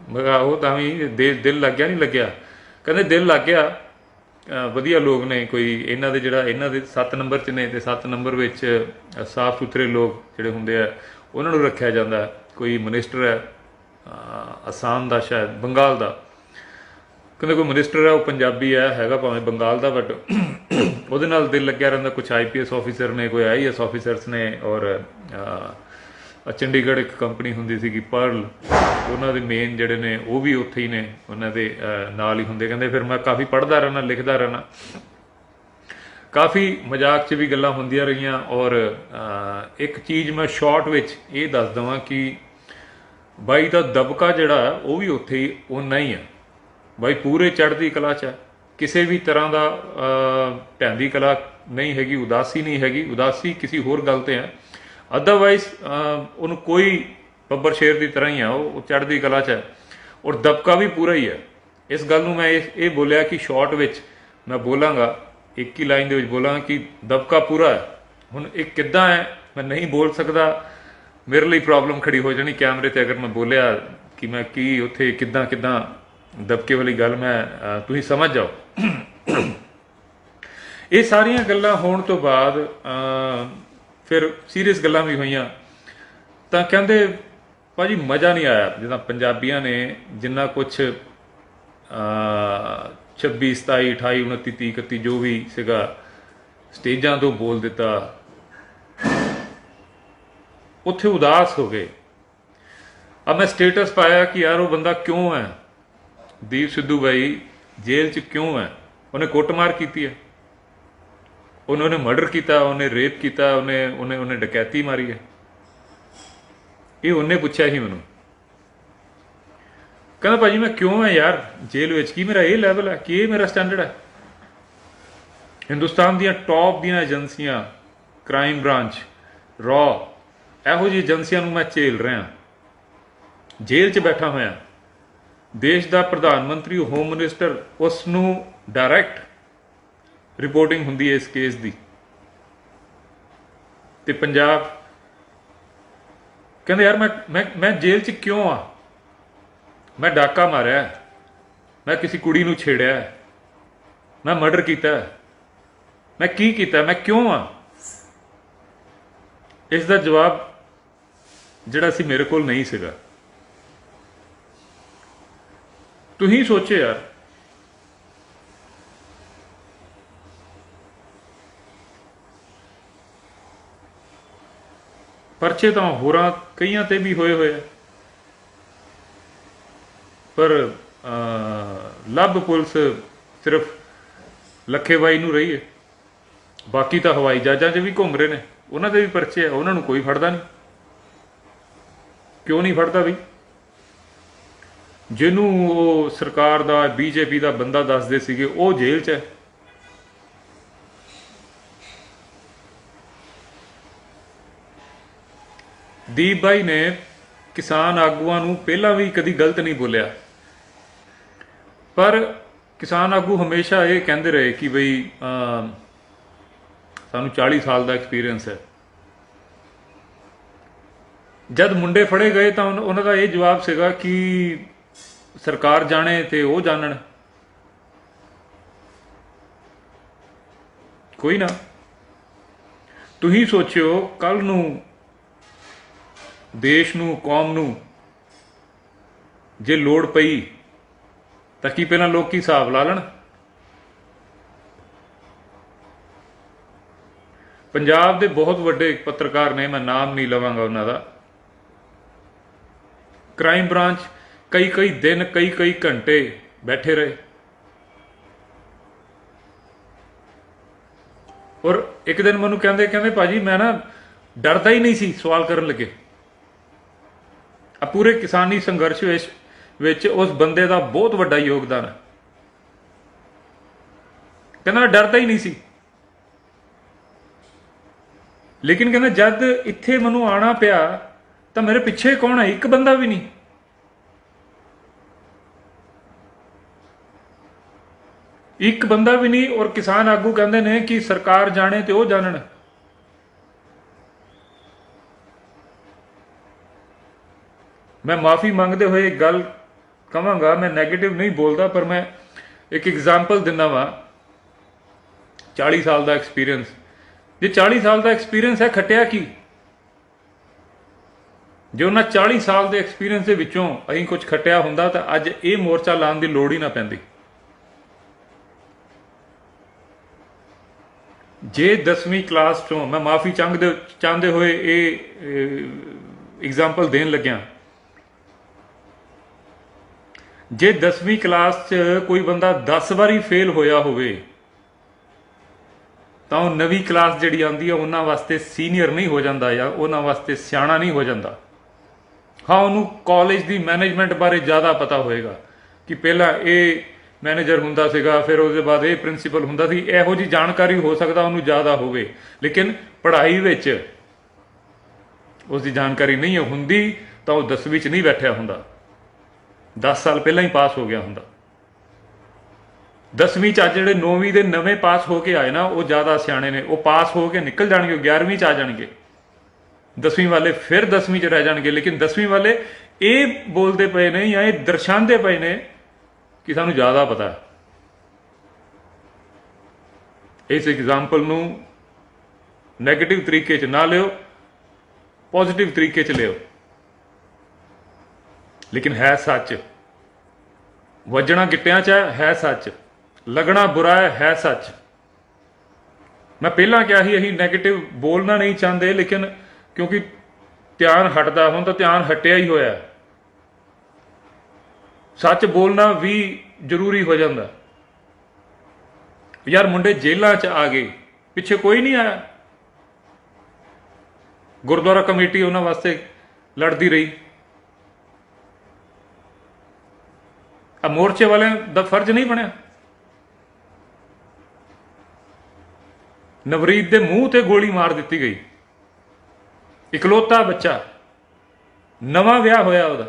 ਮੈਂ ਕਿਹਾ ਉਹ ਤਾਂ ਵੀ ਦਿਲ ਲੱਗਿਆ ਨਹੀਂ ਲੱਗਿਆ? ਕਹਿੰਦੇ ਦਿਲ ਲੱਗ ਗਿਆ, ਵਧੀਆ ਲੋਕ ਨੇ। ਕੋਈ ਇਹਨਾਂ ਦੇ ਜਿਹੜਾ ਇਹਨਾਂ ਦੇ 7 ਨੰਬਰ 'ਚ ਨੇ, ਤੇ 7 ਨੰਬਰ ਵਿੱਚ ਸਾਫ ਸੁਥਰੇ ਲੋਕ ਜਿਹੜੇ ਹੁੰਦੇ ਆ ਉਹਨਾਂ ਨੂੰ ਰੱਖਿਆ ਜਾਂਦਾ। ਕੋਈ ਮਿਨਿਸਟਰ ਹੈ ਅਸਾਮ ਦਾ, ਸ਼ਾਇਦ ਬੰਗਾਲ ਦਾ, ਕਹਿੰਦੇ ਕੋਈ ਮਿਨਿਸਟਰ ਹੈ ਉਹ ਪੰਜਾਬੀ ਹੈਗਾ ਭਾਵੇਂ ਬੰਗਾਲ ਦਾ, ਬਟ ਉਹਦੇ ਨਾਲ ਦਿਲ ਲੱਗਿਆ ਰਹਿੰਦਾ। ਕੁਛ IPS ਆਫਿਸਰ ਨੇ, ਕੋਈ IAS ਆਫਿਸਰਸ ਨੇ, ਔਰ ਚੰਡੀਗੜ੍ਹ ਇੱਕ ਕੰਪਨੀ ਹੁੰਦੀ ਸੀਗੀ ਪਰਲ, ਉਹਨਾਂ ਦੇ ਮੇਨ ਜਿਹੜੇ ਨੇ ਉਹ ਵੀ ਉੱਥੇ ਹੀ ਨੇ, ਉਹਨਾਂ ਦੇ ਨਾਲ ਹੀ ਹੁੰਦੇ। ਕਹਿੰਦੇ ਫਿਰ ਮੈਂ ਕਾਫੀ ਪੜ੍ਹਦਾ ਰਹਿਣਾ, ਲਿਖਦਾ ਰਹਿਣਾ, ਕਾਫੀ ਮਜ਼ਾਕ 'ਚ ਵੀ ਗੱਲਾਂ ਹੁੰਦੀਆਂ ਰਹੀਆਂ। ਔਰ ਇੱਕ ਚੀਜ਼ ਮੈਂ ਸ਼ਾਰਟ ਵਿੱਚ ਇਹ ਦੱਸ ਦੇਵਾਂ ਕਿ ਬਾਈ ਦਾ ਦਬਕਾ ਜਿਹੜਾ ਉਹ ਵੀ ਉੱਥੇ ਹੀ ਓਨਾ ਹੀ ਆ। ਬਾਈ ਪੂਰੇ ਚੜ੍ਹਦੀ ਕਲਾ 'ਚ ਹੈ, ਕਿਸੇ ਵੀ ਤਰ੍ਹਾਂ ਦਾ ਢਹਿੰਦੀ ਕਲਾ ਨਹੀਂ ਹੈਗੀ, ਉਦਾਸੀ ਨਹੀਂ ਹੈਗੀ। ਉਦਾਸੀ ਕਿਸੇ ਹੋਰ ਗੱਲ 'ਤੇ ਹੈ, ਅਦਰਵਾਈਜ਼ ਉਹਨੂੰ ਕੋਈ ਬੱਬਰ ਸ਼ੇਰ ਦੀ ਤਰ੍ਹਾਂ ਹੀ ਆ, ਉਹ ਚੜ੍ਹਦੀ ਕਲਾ 'ਚ ਹੈ। ਔਰ ਦਬਕਾ ਵੀ ਪੂਰਾ ਹੀ ਹੈ। ਇਸ ਗੱਲ ਨੂੰ ਮੈਂ ਇਹ ਬੋਲਿਆ ਕਿ ਸ਼ਾਰਟ ਵਿੱਚ ਮੈਂ ਬੋਲਾਂਗਾ, ਇੱਕ ਹੀ ਲਾਈਨ ਦੇ ਵਿੱਚ ਬੋਲਾਂਗਾ ਕਿ ਦਬਕਾ ਪੂਰਾ ਹੈ। ਹੁਣ ਇਹ ਕਿੱਦਾਂ ਹੈ ਮੈਂ ਨਹੀਂ ਬੋਲ ਸਕਦਾ, ਮੇਰੇ ਲਈ ਪ੍ਰੋਬਲਮ ਖੜੀ ਹੋ ਜਾਣੀ ਕੈਮਰੇ 'ਤੇ ਅਗਰ ਮੈਂ ਬੋਲਿਆ ਕਿ ਮੈਂ ਕੀ ਉੱਥੇ ਕਿੱਦਾਂ ਦਬਕੇ ਵਾਲੀ ਗੱਲ, ਮੈਂ ਤੁਸੀਂ ਸਮਝ ਜਾਓ। ਇਹ ਸਾਰੀਆਂ ਗੱਲਾਂ ਹੋਣ ਤੋਂ ਬਾਅਦ ਫਿਰ ਸੀਰੀਅਸ ਗੱਲਾਂ ਵੀ ਹੋਈਆਂ। ਤਾਂ ਕਹਿੰਦੇ ਭਾਜੀ ਮਜ਼ਾ ਨਹੀਂ ਆਇਆ, ਜਿੱਦਾਂ ਪੰਜਾਬੀਆਂ ਨੇ ਜਿੰਨਾ ਕੁਛ 26 27 28 29 30 31 ਜੋ ਵੀ ਸੀਗਾ ਸਟੇਜਾਂ ਤੋਂ ਬੋਲ ਦਿੱਤਾ, ਉੱਥੇ ਉਦਾਸ ਹੋ ਗਏ। अब मैं स्टेटस पाया कि यार वो बंदा क्यों है, दीप सिद्धू भाई जेल च क्यों है? उन्हें कुटमार की है, उन्होंने मर्डर किया, उन्हें रेप किया, उन्हें डकैती मारी है। ये उन्हें पूछा ही मैनू, कहना भाजी मैं क्यों है यार जेल में, की मेरा ये लैवल है, कि ये मेरा स्टैंडर्ड है? हिंदुस्तान दियां टॉप दियां एजेंसियां, क्राइम ब्रांच, रॉ, ਇਹੋ ਜਿਹੀ ਏਜੰਸੀਆਂ ਨੂੰ ਮੈਂ ਝੇਲ ਰਿਹਾ, ਜੇਲ੍ਹ 'ਚ ਬੈਠਾ ਹੋਇਆ। ਦੇਸ਼ ਦਾ ਪ੍ਰਧਾਨ ਮੰਤਰੀ, ਹੋਮ ਮਿਨਿਸਟਰ, ਉਸ ਨੂੰ ਡਾਇਰੈਕਟ ਰਿਪੋਰਟਿੰਗ ਹੁੰਦੀ ਹੈ ਇਸ ਕੇਸ ਦੀ। ਤੇ ਪੰਜਾਬ ਕਹਿੰਦੇ ਯਾਰ ਮੈਂ ਜੇਲ੍ਹ 'ਚ ਕਿਉਂ ਆ? ਮੈਂ ਡਾਕਾ ਮਾਰਿਆ, ਮੈਂ ਕਿਸੇ ਕੁੜੀ ਨੂੰ ਛੇੜਿਆ, ਮੈਂ ਮਰਡਰ ਕੀਤਾ, ਮੈਂ ਕੀ ਕੀਤਾ, ਮੈਂ ਕਿਉਂ ਆ? ਇਸ ਦਾ ਜਵਾਬ ਜਿਹੜਾ ਸੀ ਮੇਰੇ ਕੋਲ ਨਹੀਂ ਸੀਗਾ। ਤੁਸੀਂ ਸੋਚੋ ਯਾਰ, ਪਰਚੇ ਤਾਂ ਹੋਰਾਂ ਕਈਆਂ ਤੇ ਵੀ ਹੋਏ ਆ, ਪਰ ਲੱਭ ਪੁਲਿਸ ਸਿਰਫ ਲੱਖੇ ਬਾਈ ਨੂੰ ਰਹੀ ਹੈ। ਬਾਕੀ ਤਾਂ ਹਵਾਈ ਜਹਾਜ਼ਾਂ 'ਚ ਵੀ ਘੁੰਮ ਰਹੇ ਨੇ, ਉਹਨਾਂ ਦੇ ਵੀ ਪਰਚੇ ਆ, ਉਹਨਾਂ ਨੂੰ ਕੋਈ ਫੜਦਾ ਨਹੀਂ। ਕਿਉਂ ਨਹੀਂ ਫੜਦਾ ਬਈ? ਜਿਹਨੂੰ ਉਹ ਸਰਕਾਰ ਦਾ ਬੀਜੇਪੀ ਦਾ ਬੰਦਾ ਦੱਸਦੇ ਸੀਗੇ ਉਹ ਜੇਲ੍ਹ 'ਚ ਹੈ। ਦੀਪ ਬਾਈ ਨੇ ਕਿਸਾਨ ਆਗੂਆਂ ਨੂੰ ਪਹਿਲਾਂ ਵੀ ਕਦੀ ਗਲਤ ਨਹੀਂ ਬੋਲਿਆ, ਪਰ ਕਿਸਾਨ ਆਗੂ ਹਮੇਸ਼ਾ ਇਹ ਕਹਿੰਦੇ ਰਹੇ ਕਿ ਬਈ ਸਾਨੂੰ 40 ਸਾਲ ਦਾ ਐਕਸਪੀਰੀਅੰਸ ਹੈ। ਜਦ ਮੁੰਡੇ ਫੜੇ ਗਏ ਤਾਂ ਉਹਨਾਂ ਦਾ ਇਹ ਜਵਾਬ ਸੀਗਾ ਕਿ ਸਰਕਾਰ ਜਾਣੇ ਤੇ ਉਹ ਜਾਣਨ। ਕੋਈ ਨਾ, ਤੁਸੀਂ ਸੋਚਿਓ ਕੱਲ ਨੂੰ ਦੇਸ਼ ਨੂੰ, ਕੌਮ ਨੂੰ ਜੇ ਲੋੜ ਪਈ ਤਾਂ ਕੀ ਪਹਿਲਾਂ ਲੋਕੀ ਹਿਸਾਬ ਲਾ ਲੈਣ? ਪੰਜਾਬ ਦੇ ਬਹੁਤ ਵੱਡੇ ਪੱਤਰਕਾਰ ਨੇ, ਮੈਂ ਨਾਮ ਨਹੀਂ ਲਵਾਂਗਾ ਉਹਨਾਂ ਦਾ, ਕ੍ਰਾਈਮ ਬ੍ਰਾਂਚ ਕਈ ਦਿਨ ਕਈ ਘੰਟੇ ਬੈਠੇ ਰਹੇ ਔਰ ਇੱਕ ਦਿਨ ਮੈਨੂੰ ਕਹਿੰਦੇ ਭਾਜੀ ਮੈਂ ਨਾ ਡਰਦਾ ਹੀ ਨਹੀਂ ਸੀ ਸਵਾਲ ਕਰਨ ਲੱਗੇ। ਆ ਪੂਰੇ ਕਿਸਾਨੀ ਸੰਘਰਸ਼ ਵਿੱਚ ਉਸ ਬੰਦੇ ਦਾ ਬਹੁਤ ਵੱਡਾ ਯੋਗਦਾਨ ਹੈ। ਕਹਿੰਦਾ ਡਰਦਾ ਹੀ ਨਹੀਂ ਸੀ, ਲੇਕਿਨ ਕਹਿੰਦਾ ਜਦ ਇੱਥੇ ਮੈਨੂੰ ਆਉਣਾ ਪਿਆ ਤਾਂ ਮੇਰੇ ਪਿੱਛੇ ਕੌਣ ਹੈ? ਇੱਕ ਬੰਦਾ ਵੀ ਨਹੀਂ। ਇੱਕ ਬੰਦਾ ਵੀ ਨਹੀਂ। ਔਰ ਕਿਸਾਨ ਆਗੂ ਕਹਿੰਦੇ ਨੇ ਕਿ ਸਰਕਾਰ ਜਾਣੇ ਤੇ ਉਹ ਜਾਣਨ। ਮੈਂ ਮਾਫੀ ਮੰਗਦੇ ਹੋਏ ਇੱਕ ਗੱਲ ਕਹਾਂਗਾ, ਮੈਂ ਨੈਗੇਟਿਵ ਨਹੀਂ ਬੋਲਦਾ, ਪਰ ਮੈਂ ਇੱਕ ਐਗਜ਼ਾਮਪਲ ਦਿੰਦਾ ਵਾਂ। 40 ਸਾਲ ਦਾ ਐਕਸਪੀਰੀਅੰਸ, ਜੇ 40 ਸਾਲ ਦਾ ਐਕਸਪੀਰੀਅੰਸ ਹੈ, ਖੱਟਿਆ ਕੀ? ਜੇ ਉਹਨਾਂ 40 ਸਾਲ ਦੇ ਐਕਸਪੀਰੀਅੰਸ ਦੇ ਵਿੱਚੋਂ ਅਸੀਂ ਕੁਝ ਖੱਟਿਆ ਹੁੰਦਾ ਤਾਂ ਅੱਜ ਇਹ ਮੋਰਚਾ ਲਾਉਣ ਦੀ ਲੋੜ ਹੀ ਨਾ ਪੈਂਦੀ। ਜੇ 10ਵੀਂ ਕਲਾਸ ਚੋਂ, ਮੈਂ ਮਾਫੀ ਚਾਹੁੰਦੇ ਹੋਏ ਇਹ ਐਗਜ਼ਾਮਪਲ ਦੇਣ ਲੱਗਿਆ, ਜੇ 10ਵੀਂ ਕਲਾਸ 'ਚ ਕੋਈ ਬੰਦਾ 10 ਵਾਰੀ ਫੇਲ ਹੋਇਆ ਹੋਵੇ ਤਾਂ ਉਹ ਨਵੀਂ ਕਲਾਸ ਜਿਹੜੀ ਆਉਂਦੀ ਹੈ ਉਹਨਾਂ ਵਾਸਤੇ ਸੀਨੀਅਰ ਨਹੀਂ ਹੋ ਜਾਂਦਾ ਜਾਂ ਉਹਨਾਂ ਵਾਸਤੇ ਸਿਆਣਾ ਨਹੀਂ ਹੋ ਜਾਂਦਾ। ਹਾਂ, ਉਹਨੂੰ ਕਾਲਜ ਦੀ ਮੈਨੇਜਮੈਂਟ ਬਾਰੇ ਜ਼ਿਆਦਾ ਪਤਾ ਹੋਏਗਾ ਕਿ ਪਹਿਲਾਂ ਇਹ ਮੈਨੇਜਰ ਹੁੰਦਾ ਸੀਗਾ, ਫਿਰ ਉਹਦੇ ਬਾਅਦ ਇਹ ਪ੍ਰਿੰਸੀਪਲ ਹੁੰਦਾ ਸੀ। ਇਹੋ ਜਿਹੀ ਜਾਣਕਾਰੀ ਹੋ ਸਕਦਾ ਉਹਨੂੰ ਜ਼ਿਆਦਾ ਹੋਵੇ, ਲੇਕਿਨ ਪੜ੍ਹਾਈ ਵਿੱਚ ਉਸ ਦੀ ਜਾਣਕਾਰੀ ਨਹੀਂ ਹੁੰਦੀ ਤਾਂ ਉਹ 10ਵੀਂ 'ਚ ਨਹੀਂ ਬੈਠਿਆ ਹੁੰਦਾ, 10 ਸਾਲ ਪਹਿਲਾਂ ਹੀ ਪਾਸ ਹੋ ਗਿਆ ਹੁੰਦਾ। 10ਵੀਂ 'ਚ ਅੱਜ ਜਿਹੜੇ 9ਵੀਂ ਦੇ ਨਵੇਂ ਪਾਸ ਹੋ ਕੇ ਆਏ ਨਾ, ਉਹ ਜ਼ਿਆਦਾ ਸਿਆਣੇ ਨੇ। ਉਹ ਪਾਸ ਹੋ ਕੇ ਨਿਕਲ ਜਾਣਗੇ, 11ਵੀਂ 'ਚ ਆ ਜਾਣਗੇ। 10ਵੀਂ ਵਾਲੇ ਫਿਰ 10ਵੀਂ 'ਚ ਰਹਿ ਜਾਣਗੇ, ਲੇਕਿਨ 10ਵੀਂ ਵਾਲੇ ਇਹ ਬੋਲਦੇ ਪਏ ਨੇ ਜਾਂ ਇਹ ਦਰਸਾਉਂਦੇ ਪਏ ਨੇ ਕਿ ਸਾਨੂੰ ਜ਼ਿਆਦਾ ਪਤਾ ਹੈ। ਇਸ ਐਗਜ਼ਾਮਪਲ ਨੂੰ ਨੈਗੇਟਿਵ ਤਰੀਕੇ 'ਚ ਨਾ ਲਿਓ, ਪੋਜ਼ਿਟਿਵ ਤਰੀਕੇ 'ਚ ਲਿਓ, ਲੇਕਿਨ ਹੈ ਸੱਚ। ਵੱਜਣਾ ਗਿੱਟਿਆਂ 'ਚ ਹੈ ਸੱਚ, ਲੱਗਣਾ ਬੁਰਾ ਹੈ ਸੱਚ। ਮੈਂ ਪਹਿਲਾਂ ਕਿਹਾ ਸੀ ਅਸੀਂ ਨੈਗੇਟਿਵ ਬੋਲਣਾ ਨਹੀਂ ਚਾਹੁੰਦੇ, ਲੇਕਿਨ ਕਿਉਂਕਿ ਧਿਆਨ ਹਟਦਾ, ਹੁਣ ਤਾਂ ਧਿਆਨ ਹਟਿਆ ਹੀ ਹੋਇਆ। ਸੱਚ ਬੋਲਣਾ ਵੀ ਜ਼ਰੂਰੀ ਹੋ ਜਾਂਦਾ। ਯਾਰ ਮੁੰਡੇ ਜੇਲ੍ਹਾਂ 'ਚ ਆ ਗਏ, ਪਿੱਛੇ ਕੋਈ ਨਹੀਂ ਆਇਆ। ਗੁਰਦੁਆਰਾ ਕਮੇਟੀ ਉਹਨਾਂ ਵਾਸਤੇ ਲੜਦੀ ਰਹੀ। ਆ ਮੋਰਚੇ ਵਾਲਿਆਂ ਦਾ ਫਰਜ਼ ਨਹੀਂ ਬਣਿਆ? ਨਵਰੀਤ ਦੇ ਮੂੰਹ ਤੇ ਗੋਲੀ ਮਾਰ ਦਿੱਤੀ ਗਈ, ਇਕਲੌਤਾ ਬੱਚਾ, ਨਵਾਂ ਵਿਆਹ ਹੋਇਆ ਉਹਦਾ,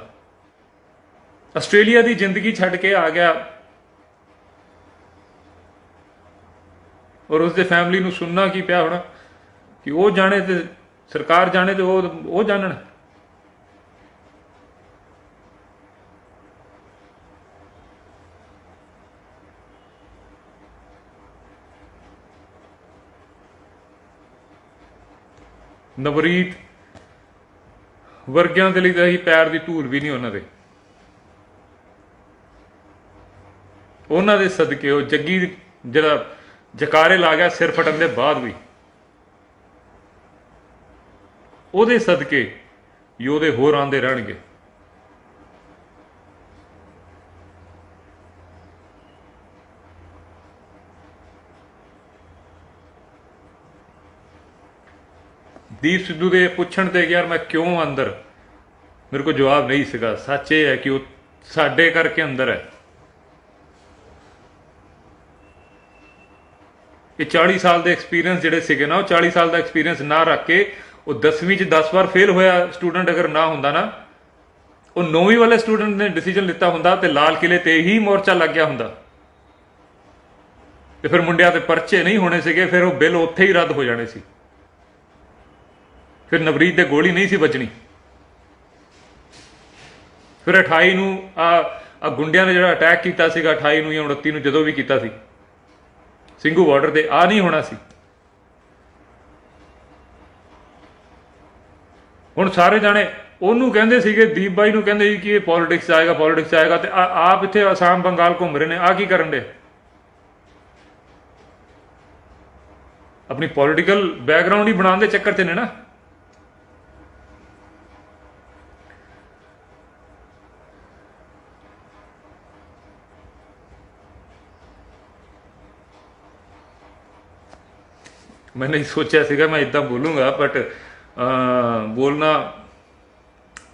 ਆਸਟ੍ਰੇਲੀਆ ਦੀ ਜ਼ਿੰਦਗੀ ਛੱਡ ਕੇ ਆ ਗਿਆ, ਔਰ ਉਸਦੇ ਫੈਮਿਲੀ ਨੂੰ ਸੁਣਨਾ ਕੀ ਪਿਆ ਹੋਣਾ ਕਿ ਉਹ ਜਾਣੇ ਤੇ ਸਰਕਾਰ ਜਾਣੇ ਤੇ ਉਹ ਜਾਣਨ। ਨਵਰੀਤ ਵਰਗਿਆਂ ਦੇ ਲਈ ਤਾਂ ਹੀ ਪੈਰ ਦੀ ਧੂੜ ਵੀ ਨਹੀਂ ਉਹਨਾਂ ਦੇ ਸਦਕੇ ਉਹ ਜੱਗੀ ਜਿਹੜਾ ਜਕਾਰੇ ਲਾ ਗਿਆ ਸਿਰ ਫਟਣ ਦੇ ਬਾਅਦ ਵੀ, ਉਹਦੇ ਸਦਕੇ ਯੋਧੇ ਹੋਰ ਆਉਂਦੇ ਰਹਿਣਗੇ। ਦੀਪ ਸਿੱਧੂ ਦੇ ਪੁੱਛਣ ਤੇ ਯਾਰ ਮੈਂ ਕਿਉਂ ਅੰਦਰ, ਮੇਰੇ ਕੋਲ ਜਵਾਬ ਨਹੀਂ ਸੀਗਾ। ਸੱਚ ਇਹ ਹੈ ਕਿ ਉਹ ਸਾਡੇ ਕਰਕੇ ਅੰਦਰ ਹੈ। ਇਹ 40 ਸਾਲ ਦੇ ਐਕਸਪੀਰੀਅੰਸ ਜਿਹੜੇ ਸੀਗੇ ਨਾ, ਉਹ 40 ਸਾਲ ਦਾ ਐਕਸਪੀਰੀਅੰਸ ਨਾ ਰੱਖ ਕੇ ਉਹ 10ਵੀਂ 'ਚ 10 ਵਾਰ ਫੇਲ ਹੋਇਆ ਸਟੂਡੈਂਟ ਅਗਰ ਨਾ ਹੁੰਦਾ ਨਾ, ਉਹ 9ਵੀਂ ਵਾਲੇ ਸਟੂਡੈਂਟ ਨੇ ਡਿਸੀਜਨ ਲਿੱਤਾ ਹੁੰਦਾ ਤੇ ਲਾਲ ਕਿਲੇ ਤੇ ਹੀ ਮੋਰਚਾ ਲੱਗ ਗਿਆ ਹੁੰਦਾ, ਤੇ ਫਿਰ ਮੁੰਡਿਆਂ ਤੇ ਪਰਚੇ ਨਹੀਂ ਹੋਣੇ ਸੀਗੇ, ਫਿਰ ਉਹ ਬਿੱਲ ਉੱਥੇ ਹੀ ਰੱਦ ਹੋ ਜਾਣੇ ਸੀ, ਫਿਰ ਨਵਰੀਤ ਦੇ ਗੋਲੀ ਨਹੀਂ ਸੀ ਵੱਜਣੀ। ਫਿਰ 28 ਨੂੰ ਆ ਗੁੰਡਿਆਂ ਨੇ ਜਿਹੜਾ ਅਟੈਕ ਕੀਤਾ ਸੀਗਾ 28 ਨੂੰ ਜਾਂ 29 ਨੂੰ, ਜਦੋਂ ਵੀ ਕੀਤਾ ਸੀ ਸਿੰਘੂ ਬਾਰਡਰ ਤੇ, ਆ ਨਹੀਂ ਹੋਣਾ ਸੀ। ਹੁਣ ਸਾਰੇ ਜਾਣੇ ਉਹਨੂੰ ਕਹਿੰਦੇ ਸੀਗੇ, ਦੀਪ ਬਾਈ ਨੂੰ ਕਹਿੰਦੇ ਸੀ ਕਿ ਇਹ ਪੋਲਿਟਿਕਸ ਆਏਗਾ, ਪੋਲਿਟਿਕਸ ਆਏਗਾ, ਤੇ ਆਪ ਇੱਥੇ ਅਸਾਮ ਬੰਗਾਲ ਘੁੰਮ ਰਹੇ ਨੇ। ਆ ਕੀ ਕਰਨ ਦੇ? ਆਪਣੀ ਪੋਲਿਟੀਕਲ ਬੈਕਗ੍ਰਾਉਂਡ ਹੀ ਬਣਾਉਣ ਦੇ ਚੱਕਰ 'ਚ ਨੇ ਨਾ। मैं नहीं सोचा सीगा मैं इदा बोलूँगा, बट बोलना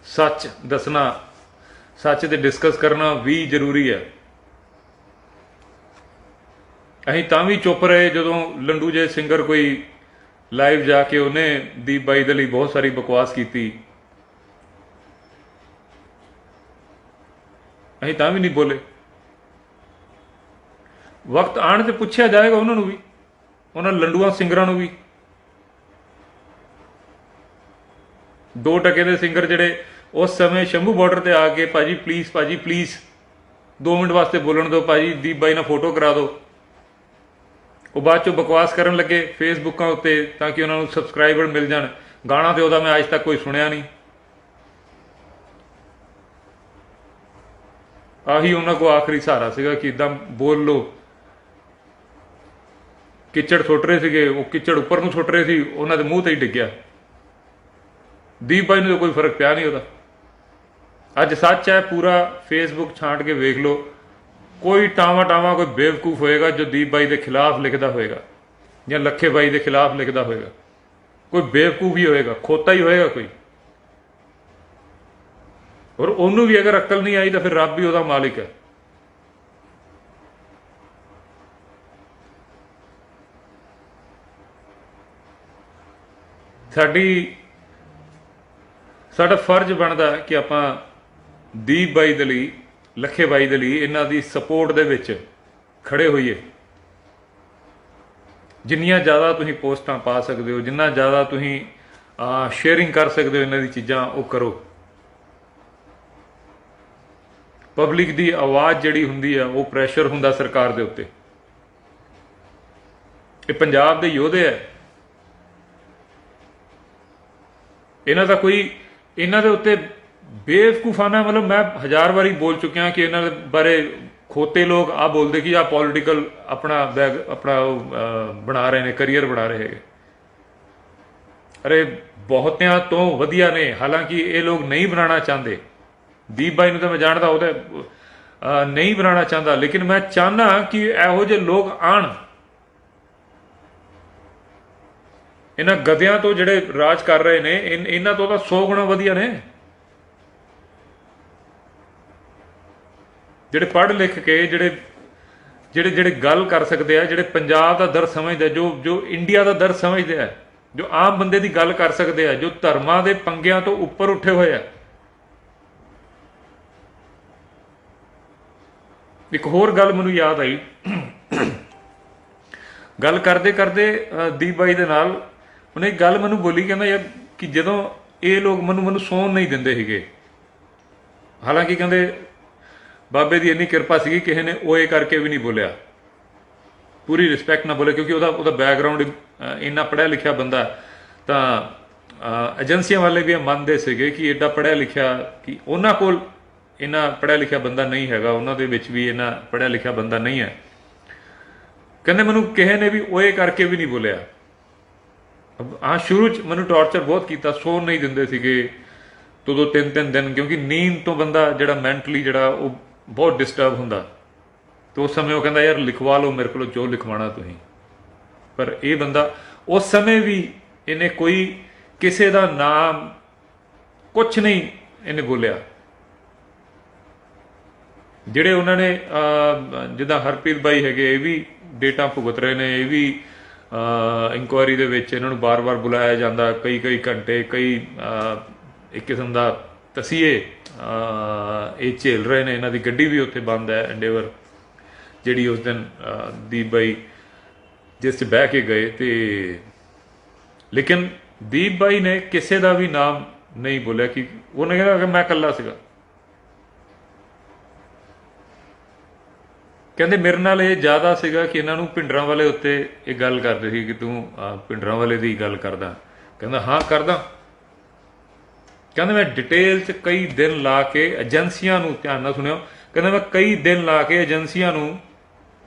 सच दसना, सच ते डिस्कस करना भी जरूरी है। असीं तां भी चुप रहे जदों लंडू जे सिंगर कोई लाइव जाके उन्हें दीप बाई दे लई बहुत सारी बकवास की, असीं तां भी नहीं बोले। वक्त आने ते पुछया जाएगा उन्होंने भी, ਉਹਨਾਂ ਲੰਡੂਆਂ ਸਿੰਗਰਾਂ ਨੂੰ ਵੀ। 2 ਟਕੇ ਦੇ ਸਿੰਗਰ ਜਿਹੜੇ ਉਸ ਸਮੇਂ ਸ਼ੰਭੂ ਬਾਰਡਰ ਤੇ ਆ ਕੇ ਭਾਜੀ ਪਲੀਜ਼ 2 ਮਿੰਟ ਵਾਸਤੇ ਬੋਲਣ ਦਿਓ, ਭਾਜੀ ਦੀਪ ਬਾਈ ਨਾਲ ਫੋਟੋ ਕਰਾ ਦਿਓ, ਉਹ ਬਾਅਦ ਚੋਂ ਬਕਵਾਸ ਕਰਨ ਲੱਗੇ ਫੇਸਬੁੱਕਾਂ ਉੱਤੇ ਤਾਂ ਕਿ ਉਹਨਾਂ ਨੂੰ ਸਬਸਕ੍ਰਾਈਬਰ ਮਿਲ ਜਾਣ। ਗਾਣਾ ਤੇ ਉਹਦਾ ਮੈਂ ਅੱਜ ਤੱਕ ਕੋਈ ਸੁਣਿਆ ਨਹੀਂ। ਆਹੀ ਉਹਨਾਂ ਕੋਲ ਆਖਰੀ ਸਹਾਰਾ ਸੀਗਾ ਕਿ ਇੱਦਾਂ ਬੋਲ ਲਓ। ਕਿਚੜ ਸੁੱਟ ਰਹੇ ਸੀਗੇ, ਉਹ ਕਿਚੜ ਉੱਪਰ ਨੂੰ ਸੁੱਟ ਰਹੇ ਸੀ, ਉਹਨਾਂ ਦੇ ਮੂੰਹ ਤੇ ਹੀ ਡਿੱਗਿਆ। ਦੀਪ ਬਾਈ ਨੂੰ ਤਾਂ ਕੋਈ ਫਰਕ ਪਿਆ ਨਹੀਂ ਉਹਦਾ। ਅੱਜ ਸੱਚ ਹੈ, ਪੂਰਾ ਫੇਸਬੁੱਕ ਛਾਂਟ ਕੇ ਵੇਖ ਲਓ, ਕੋਈ ਟਾਵਾਂ ਕੋਈ ਬੇਵਕੂਫ ਹੋਏਗਾ ਜੋ ਦੀਪ ਬਾਈ ਦੇ ਖਿਲਾਫ ਲਿਖਦਾ ਹੋਏਗਾ ਜਾਂ ਲੱਖੇ ਬਾਈ ਦੇ ਖਿਲਾਫ ਲਿਖਦਾ ਹੋਏਗਾ। ਕੋਈ ਬੇਵਕੂਫ ਹੀ ਹੋਏਗਾ, ਖੋਤਾ ਹੀ ਹੋਏਗਾ ਕੋਈ। ਔਰ ਉਹਨੂੰ ਵੀ ਅਗਰ ਅਕਲ ਨਹੀਂ ਆਈ ਤਾਂ ਫਿਰ ਰੱਬ ਹੀ ਉਹਦਾ ਮਾਲਿਕ ਹੈ। ਸਾਡਾ ਫਰਜ਼ ਬਣਦਾ ਕਿ ਆਪਾਂ ਦੀਪ ਬਾਈ ਦੇ ਲਈ, ਲੱਖੇ ਬਾਈ ਦੇ ਲਈ ਇਹਨਾਂ ਦੀ ਸਪੋਰਟ ਦੇ ਵਿੱਚ ਖੜੇ ਹੋਈਏ। ਜਿੰਨੀਆਂ ਜ਼ਿਆਦਾ ਤੁਸੀਂ ਪੋਸਟਾਂ ਪਾ ਸਕਦੇ ਹੋ, ਜਿੰਨਾ ਜ਼ਿਆਦਾ ਤੁਸੀਂ ਸ਼ੇਅਰਿੰਗ ਕਰ ਸਕਦੇ ਹੋ ਇਹਨਾਂ ਦੀ ਚੀਜ਼ਾਂ, ਉਹ ਕਰੋ। ਪਬਲਿਕ ਦੀ ਆਵਾਜ਼ ਜਿਹੜੀ ਹੁੰਦੀ ਆ, ਉਹ ਪ੍ਰੈਸ਼ਰ ਹੁੰਦਾ ਸਰਕਾਰ ਦੇ ਉੱਤੇ। ਇਹ ਪੰਜਾਬ ਦੇ ਯੋਧੇ ਹੈ, ਇਹਨਾਂ ਦਾ ਕੋਈ ਇਹਨਾਂ ਦੇ ਉੱਤੇ ਬੇਵਕੂਫਾਨਾ, ਮਤਲਬ ਮੈਂ 1000 ਵਾਰੀ ਬੋਲ ਚੁੱਕਿਆ ਕਿ ਇਹਨਾਂ ਦੇ ਬਾਰੇ ਖੋਤੇ ਲੋਕ ਆ ਬੋਲਦੇ ਕਿ ਆ ਪੋਲੀਟੀਕਲ ਆਪਣਾ ਬਣਾ ਰਹੇ ਨੇ, ਕਰੀਅਰ ਬਣਾ ਰਹੇ ਹੈਗੇ। ਅਰੇ ਬਹੁਤਿਆਂ ਤੋਂ ਵਧੀਆ ਨੇ। ਹਾਲਾਂਕਿ ਇਹ ਲੋਕ ਨਹੀਂ ਬਣਾਉਣਾ ਚਾਹੁੰਦੇ। ਦੀਪ ਬਾਈ ਨੂੰ ਤਾਂ ਮੈਂ ਜਾਣਦਾ, ਉਹਦੇ ਨਹੀਂ ਬਣਾਉਣਾ ਚਾਹੁੰਦਾ, ਲੇਕਿਨ ਮੈਂ ਚਾਹੁੰਦਾ ਕਿ ਇਹੋ ਜਿਹੇ ਲੋਕ ਆਣ। ਇਹਨਾਂ ਗਧਿਆਂ ਤੋਂ ਜਿਹੜੇ ਰਾਜ ਕਰ ਰਹੇ ਨੇ, ਇਹਨਾਂ ਤੋਂ ਤਾਂ 100 ਗੁਣਾ ਵਧੀਆ ਨੇ। ਜਿਹੜੇ ਪੜ੍ਹ ਲਿਖ ਕੇ ਜਿਹੜੇ ਗੱਲ ਕਰ ਸਕਦੇ ਆ, ਜਿਹੜੇ ਪੰਜਾਬ ਦਾ ਦਰਦ ਸਮਝਦੇ, ਜੋ ਇੰਡੀਆ ਦਾ ਦਰਦ ਸਮਝਦੇ ਆ, ਜੋ ਆਮ ਬੰਦੇ ਦੀ ਗੱਲ ਕਰ ਸਕਦੇ ਆ, ਜੋ ਧਰਮਾਂ ਦੇ ਪੰਗਿਆਂ ਤੋਂ ਉੱਪਰ ਉੱਠੇ ਹੋਏ ਆ। ਇੱਕ ਹੋਰ ਗੱਲ ਮੈਨੂੰ ਯਾਦ ਆਈ, ਗੱਲ ਕਰਦੇ ਕਰਦੇ ਦੀਪ ਬਾਈ ਦੇ ਨਾਲ ਉਹਨੇ ਇੱਕ ਗੱਲ ਮੈਨੂੰ ਬੋਲੀ, ਕਹਿੰਦਾ ਯਾਰ ਕਿ ਜਦੋਂ ਇਹ ਲੋਕ ਮੈਨੂੰ ਸੌਣ ਨਹੀਂ ਦਿੰਦੇ ਸੀਗੇ, ਹਾਲਾਂਕਿ ਕਹਿੰਦੇ ਬਾਬੇ ਦੀ ਇੰਨੀ ਕਿਰਪਾ ਸੀਗੀ ਕਿਸੇ ਨੇ ਓਏ ਕਰਕੇ ਵੀ ਨਹੀਂ ਬੋਲਿਆ, ਪੂਰੀ ਰਿਸਪੈਕਟ ਨਾਲ ਬੋਲੇ, ਕਿਉਂਕਿ ਉਹਦਾ ਬੈਕਗਰਾਊਂਡ ਇੰਨਾ ਪੜ੍ਹਿਆ ਲਿਖਿਆ ਬੰਦਾ। ਤਾਂ ਏਜੰਸੀਆਂ ਵਾਲੇ ਵੀ ਮੰਨਦੇ ਸੀਗੇ ਕਿ ਐਡਾ ਪੜ੍ਹਿਆ ਲਿਖਿਆ, ਕਿ ਉਹਨਾਂ ਕੋਲ ਇੰਨਾ ਪੜ੍ਹਿਆ ਲਿਖਿਆ ਬੰਦਾ ਨਹੀਂ ਹੈਗਾ, ਉਹਨਾਂ ਦੇ ਵਿੱਚ ਵੀ ਇੰਨਾ ਪੜ੍ਹਿਆ ਲਿਖਿਆ ਬੰਦਾ ਨਹੀਂ ਹੈ। ਕਹਿੰਦੇ ਮੈਨੂੰ ਕਿਸੇ ਨੇ ਵੀ ਓਏ ਕਰਕੇ ਵੀ ਨਹੀਂ ਬੋਲਿਆ। ਸ਼ੁਰੂ 'ਚ ਮੈਨੂੰ ਟਾਰਚਰ ਬਹੁਤ ਕੀਤਾ, ਸੌਣ ਨਹੀਂ ਦਿੰਦੇ ਸੀਗੇ 2-3 ਦਿਨ, ਕਿਉਂਕਿ ਨੀਂਦ ਤੋਂ ਬੰਦਾ ਜਿਹੜਾ ਮੈਂਟਲੀ ਜਿਹੜਾ ਉਹ ਬਹੁਤ ਡਿਸਟਰਬ ਹੁੰਦਾ। ਤੇ ਉਸ ਸਮੇਂ ਉਹ ਕਹਿੰਦਾ ਯਾਰ ਲਿਖਵਾ ਲਓ ਮੇਰੇ ਕੋਲੋਂ ਜੋ ਲਿਖਵਾਉਣਾ ਤੁਸੀਂ। ਪਰ ਇਹ ਬੰਦਾ ਉਸ ਸਮੇਂ ਵੀ ਇਹਨੇ ਕੋਈ ਕਿਸੇ ਦਾ ਨਾਮ ਕੁਛ ਨਹੀਂ ਇਹਨੇ ਬੋਲਿਆ। ਜਿਹੜੇ ਉਹਨਾਂ ਨੇ ਜਿੱਦਾਂ ਹਰਪ੍ਰੀਤ ਬਾਈ ਹੈਗੇ, ਇਹ ਵੀ ਡੇਟਾ ਭੁਗਤ ਰਹੇ ਨੇ। ਇਹ ਵੀ ਇਨਕੁਆਇਰੀ ਦੇ ਵਿੱਚ ਇਹਨਾਂ ਨੂੰ ਬਾਰ-ਬਾਰ ਬੁਲਾਇਆ ਜਾਂਦਾ, ਕਈ ਘੰਟੇ, ਇੱਕ ਕਿਸਮ ਦਾ ਤਸੀਹੇ ਇਹ ਝੇਲ ਰਹੇ ਨੇ। ਇਹਨਾਂ ਦੀ ਗੱਡੀ ਵੀ ਉੱਥੇ ਬੰਦ ਹੈ, ਐਂਡੇਵਰ, ਜਿਹੜੀ ਉਸ ਦਿਨ ਦੀਪ ਬਾਈ ਜਿਸ 'ਚ ਬਹਿ ਕੇ ਗਏ। ਤੇ ਲੇਕਿਨ ਦੀਪ ਬਾਈ ਨੇ ਕਿਸੇ ਦਾ ਵੀ ਨਾਮ ਨਹੀਂ ਬੋਲਿਆ ਕਿ ਉਹਨੇ ਕਿਹਾ ਕਿ ਮੈਂ ਇਕੱਲਾ ਸੀਗਾ। ਕਹਿੰਦੇ ਮੇਰੇ ਨਾਲ ਇਹ ਜ਼ਿਆਦਾ ਸੀਗਾ ਕਿ ਇਹਨਾਂ ਨੂੰ ਭਿੰਡਰਾਂ ਵਾਲੇ ਉੱਤੇ ਇਹ ਗੱਲ ਕਰਦੇ ਸੀ ਕਿ ਤੂੰ ਭਿੰਡਰਾਂ ਵਾਲੇ ਦੀ ਗੱਲ ਕਰਦਾ। ਕਹਿੰਦਾ ਹਾਂ ਕਰਦਾ। ਕਹਿੰਦਾ ਮੈਂ ਡਿਟੇਲ 'ਚ ਕਈ ਦਿਨ ਲਾ ਕੇ ਏਜੰਸੀਆਂ ਨੂੰ, ਧਿਆਨ ਨਾਲ ਸੁਣਿਓ, ਕਹਿੰਦਾ ਮੈਂ ਕਈ ਦਿਨ ਲਾ ਕੇ ਏਜੰਸੀਆਂ ਨੂੰ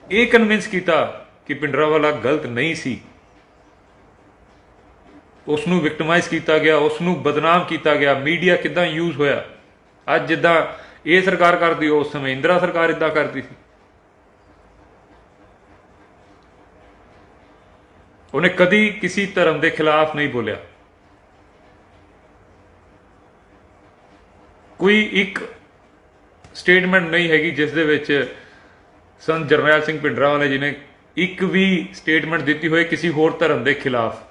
ਇਹ ਕਨਵਿੰਸ ਕੀਤਾ ਕਿ ਭਿੰਡਰਾਂ ਵਾਲਾ ਗਲਤ ਨਹੀਂ ਸੀ। ਉਸ ਨੂੰ ਵਿਕਟਮਾਈਜ਼ ਕੀਤਾ ਗਿਆ, ਉਸ ਨੂੰ ਬਦਨਾਮ ਕੀਤਾ ਗਿਆ। ਮੀਡੀਆ ਕਿੱਦਾਂ ਯੂਜ਼ ਹੋਇਆ। ਅੱਜ ਜਿੱਦਾਂ ਇਹ ਸਰਕਾਰ ਕਰਦੀ, ਉਸ ਸਮੇਂ ਇੰਦਰਾ ਸਰਕਾਰ ਇੱਦਾਂ ਕਰਦੀ ਸੀ। ਉਹਨੇ ਕਦੀ ਕਿਸੇ ਧਰਮ ਦੇ ਖਿਲਾਫ ਨਹੀਂ ਬੋਲਿਆ। ਕੋਈ ਇੱਕ ਸਟੇਟਮੈਂਟ ਨਹੀਂ ਹੈਗੀ ਜਿਸ ਦੇ ਵਿੱਚ ਸੰਤ ਜਰਨੈਲ ਸਿੰਘ ਭਿੰਡਰਾਂਵਾਲੇ ਜੀ ਨੇ ਇੱਕ ਵੀ ਸਟੇਟਮੈਂਟ ਦਿੱਤੀ ਹੋਏ ਕਿਸੇ ਹੋਰ ਧਰਮ ਦੇ ਖਿਲਾਫ।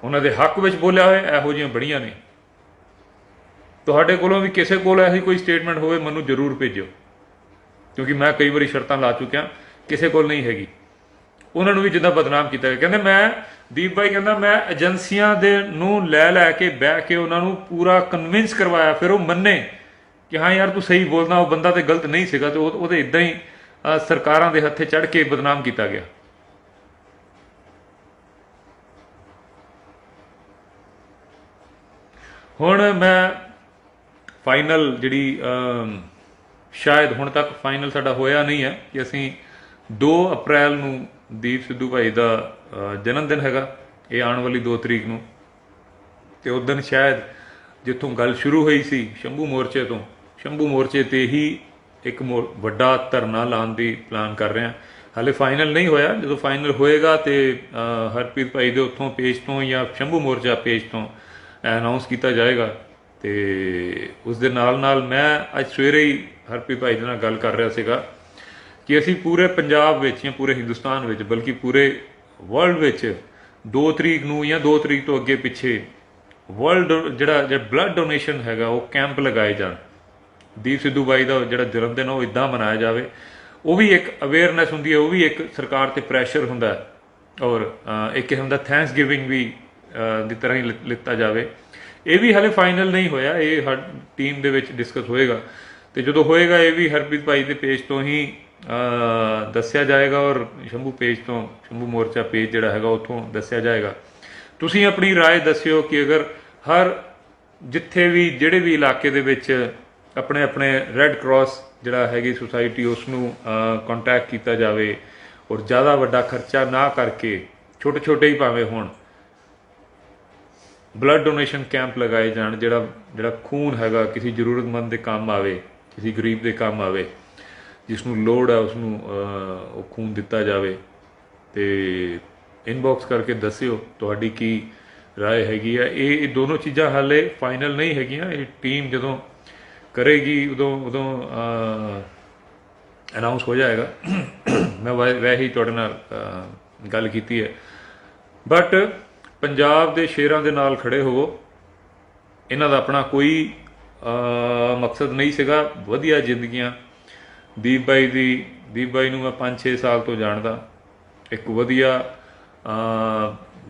ਉਹਨਾਂ ਦੇ ਹੱਕ ਵਿੱਚ ਬੋਲਿਆ ਹੋਇਆ। ਇਹੋ ਜਿਹੀਆਂ ਬੜੀਆਂ ਨੇ। ਤੁਹਾਡੇ ਕੋਲੋਂ ਵੀ ਕਿਸੇ ਕੋਲ ਐਸੀ ਕੋਈ ਸਟੇਟਮੈਂਟ ਹੋਵੇ ਮੈਨੂੰ ਜ਼ਰੂਰ ਭੇਜਿਓ, ਕਿਉਂਕਿ ਮੈਂ ਕਈ ਵਾਰੀ ਸ਼ਰਤਾਂ ਲਾ ਚੁੱਕਿਆ, ਕਿਸੇ ਕੋਲ ਨਹੀਂ ਹੈਗੀ। ਉਹਨਾਂ ਨੂੰ ਵੀ ਜਿੱਦਾਂ ਬਦਨਾਮ ਕੀਤਾ ਗਿਆ। ਕਹਿੰਦੇ ਮੈਂ, ਦੀਪ ਬਾਈ ਕਹਿੰਦਾ, ਮੈਂ ਏਜੰਸੀਆਂ ਦੇ ਨੂੰ ਲੈ ਕੇ ਬਹਿ ਕੇ ਉਹਨਾਂ ਨੂੰ ਪੂਰਾ ਕਨਵਿੰਸ ਕਰਵਾਇਆ। ਫਿਰ ਉਹ ਮੰਨੇ ਕਿ ਹਾਂ ਯਾਰ ਤੂੰ ਸਹੀ ਬੋਲਦਾ, ਉਹ ਬੰਦਾ ਤੇ ਗਲਤ ਨਹੀਂ ਸੀਗਾ। ਤੇ ਉਹਦੇ ਇੱਦਾਂ ਹੀ ਸਰਕਾਰਾਂ ਦੇ ਹੱਥੇ ਚੜ੍ਹ ਕੇ ਬਦਨਾਮ ਕੀਤਾ ਗਿਆ। ਹੁਣ ਮੈਂ ਫਾਈਨਲ ਜਿਹੜੀ ਸ਼ਾਇਦ ਹੁਣ ਤੱਕ ਫਾਈਨਲ ਸਾਡਾ ਹੋਇਆ ਨਹੀਂ ਹੈ ਕਿ ਅਸੀਂ 2 ਅਪ੍ਰੈਲ ਨੂੰ ਦੀਪ ਸਿੱਧੂ ਭਾਈ ਦਾ ਜਨਮ ਦਿਨ ਹੈਗਾ, ਇਹ ਆਉਣ ਵਾਲੀ 2 ਤਰੀਕ ਨੂੰ। ਤੇ ਉਸ ਦਿਨ ਸ਼ਾਇਦ ਜਿੱਥੋਂ ਗੱਲ ਸ਼ੁਰੂ ਹੋਈ ਸੀ ਸ਼ੰਭੂ ਮੋਰਚੇ ਤੋਂ, ਸ਼ੰਭੂ ਮੋਰਚੇ ਤੇ ਹੀ ਇੱਕ ਵੱਡਾ ਧਰਨਾ ਲਾਉਣ ਦੀ ਪਲਾਨ ਕਰ ਰਹੇ ਹਾਂ। ਹਾਲੇ ਫਾਈਨਲ ਨਹੀਂ ਹੋਇਆ। ਜਦੋਂ ਫਾਈਨਲ ਹੋਏਗਾ ਤੇ ਹਰਪ੍ਰੀਤ ਭਾਈ ਦੇ ਉੱਥੋਂ ਪੇਜ ਤੋਂ ਜਾਂ ਸ਼ੰਭੂ ਮੋਰਚਾ ਪੇਜ ਤੋਂ ਅਨਾਉਂਸ ਕੀਤਾ ਜਾਏਗਾ। ਤੇ ਉਸ ਦੇ ਨਾਲ ਮੈਂ ਅੱਜ ਸਵੇਰੇ ਹੀ ਹਰਪ੍ਰੀਤ ਭਾਈ ਦੇ ਨਾਲ ਗੱਲ ਕਰ ਰਿਹਾ ਸੀਗਾ ਕਿ ਅਸੀਂ ਪੂਰੇ ਪੰਜਾਬ ਵਿੱਚ ਜਾਂ ਪੂਰੇ ਹਿੰਦੁਸਤਾਨ ਵਿੱਚ, ਬਲਕਿ ਪੂਰੇ ਵਰਲਡ ਵਿੱਚ 2 ਤਰੀਕ ਨੂੰ ਜਾਂ 2 ਤਰੀਕ ਤੋਂ ਅੱਗੇ ਪਿੱਛੇ ਵਰਲਡ ਜਿਹੜਾ ਬਲੱਡ ਡੋਨੇਸ਼ਨ ਹੈਗਾ ਉਹ ਕੈਂਪ ਲਗਾਏ ਜਾਣ। ਦੀਪ ਸਿੱਧੂ ਬਾਈ ਦਾ ਜਿਹੜਾ ਜਨਮ ਦਿਨ ਉਹ ਇੱਦਾਂ ਮਨਾਇਆ ਜਾਵੇ। ਉਹ ਵੀ ਇੱਕ ਅਵੇਅਰਨੈਸ ਹੁੰਦੀ ਹੈ, ਉਹ ਵੀ ਇੱਕ ਸਰਕਾਰ 'ਤੇ ਪ੍ਰੈਸ਼ਰ ਹੁੰਦਾ ਹੈ। ਔਰ ਇੱਕ ਕਿਸਮ ਦਾ ਥੈਂਕਸ ਗਿਵਿੰਗ ਵੀ ਦੀ ਤਰ੍ਹਾਂ ਹੀ ਲਿੱਤਾ ਜਾਵੇ। ਇਹ ਵੀ ਹਾਲੇ ਫਾਈਨਲ ਨਹੀਂ ਹੋਇਆ, ਇਹ ਹਰ ਟੀਮ ਦੇ ਵਿੱਚ ਡਿਸਕਸ ਹੋਏਗਾ। ਤੇ ਜਦੋਂ ਹੋਏਗਾ ਇਹ ਵੀ ਹਰਪ੍ਰੀਤ ਭਾਈ ਦੇ ਪੇਜ ਤੋਂ ਹੀ ਦੱਸਿਆ ਜਾਏਗਾ ਔਰ ਸ਼ੰਭੂ ਪੇਜ ਤੋਂ, ਸ਼ੰਭੂ ਮੋਰਚਾ ਪੇਜ ਜਿਹੜਾ ਹੈਗਾ ਉੱਥੋਂ ਦੱਸਿਆ ਜਾਏਗਾ। ਤੁਸੀਂ ਆਪਣੀ ਰਾਏ ਦੱਸਿਓ ਕਿ ਅਗਰ ਹਰ ਜਿੱਥੇ ਵੀ ਜਿਹੜੇ ਵੀ ਇਲਾਕੇ ਦੇ ਵਿੱਚ ਆਪਣੇ ਰੈੱਡ ਕਰਾਸ ਜਿਹੜਾ ਹੈਗੀ ਸੁਸਾਇਟੀ ਉਸ ਨੂੰ ਕੰਟੈਕਟ ਕੀਤਾ ਜਾਵੇ ਔਰ ਜ਼ਿਆਦਾ ਵੱਡਾ ਖਰਚਾ ਨਾ ਕਰਕੇ ਛੋਟੇ ਹੀ ਭਾਵੇਂ ਹੋਣ ਬਲੱਡ ਡੋਨੇਸ਼ਨ ਕੈਂਪ ਲਗਾਏ ਜਾਣ। ਜਿਹੜਾ ਖੂਨ ਹੈਗਾ ਕਿਸੇ ਜ਼ਰੂਰਤਮੰਦ ਦੇ ਕੰਮ ਆਵੇ, ਕਿਸੇ ਗਰੀਬ ਦੇ ਕੰਮ ਆਵੇ, ਜਿਸ ਨੂੰ ਲੋੜ ਹੈ ਉਸ ਨੂੰ ਉਹ ਖੂਨ ਦਿੱਤਾ ਜਾਵੇ। ਤੇ ਇਨਬਾਕਸ ਕਰਕੇ ਦੱਸਿਓ ਤੁਹਾਡੀ ਕੀ ਰਾਏ ਹੈਗੀ ਆ। ਇਹ ਦੋਨੋਂ ਚੀਜ਼ਾਂ ਹਾਲੇ ਫਾਈਨਲ ਨਹੀਂ ਹੈਗੀਆਂ। ਇਹ ਟੀਮ ਜਦੋਂ ਕਰੇਗੀ ਉਦੋਂ ਅਨਾਉਂਸ ਹੋ ਜਾਏਗਾ। ਮੈਂ ਵੈਸੇ ਹੀ ਤੁਹਾਡੇ ਨਾਲ ਗੱਲ ਕੀਤੀ ਹੈ। ਬਟ ਪੰਜਾਬ ਦੇ ਸ਼ੇਰਾਂ ਦੇ ਨਾਲ ਖੜੇ ਹੋਵੋ। ਇਹਨਾਂ ਦਾ ਆਪਣਾ ਕੋਈ ਮਕਸਦ ਨਹੀਂ ਸੀਗਾ। ਵਧੀਆ ਜ਼ਿੰਦਗੀਆਂ ਦੀਪ ਬਾਈ ਨੂੰ ਮੈਂ 5-6 ਸਾਲ ਤੋਂ ਜਾਣਦਾ। ਇੱਕ ਵਧੀਆ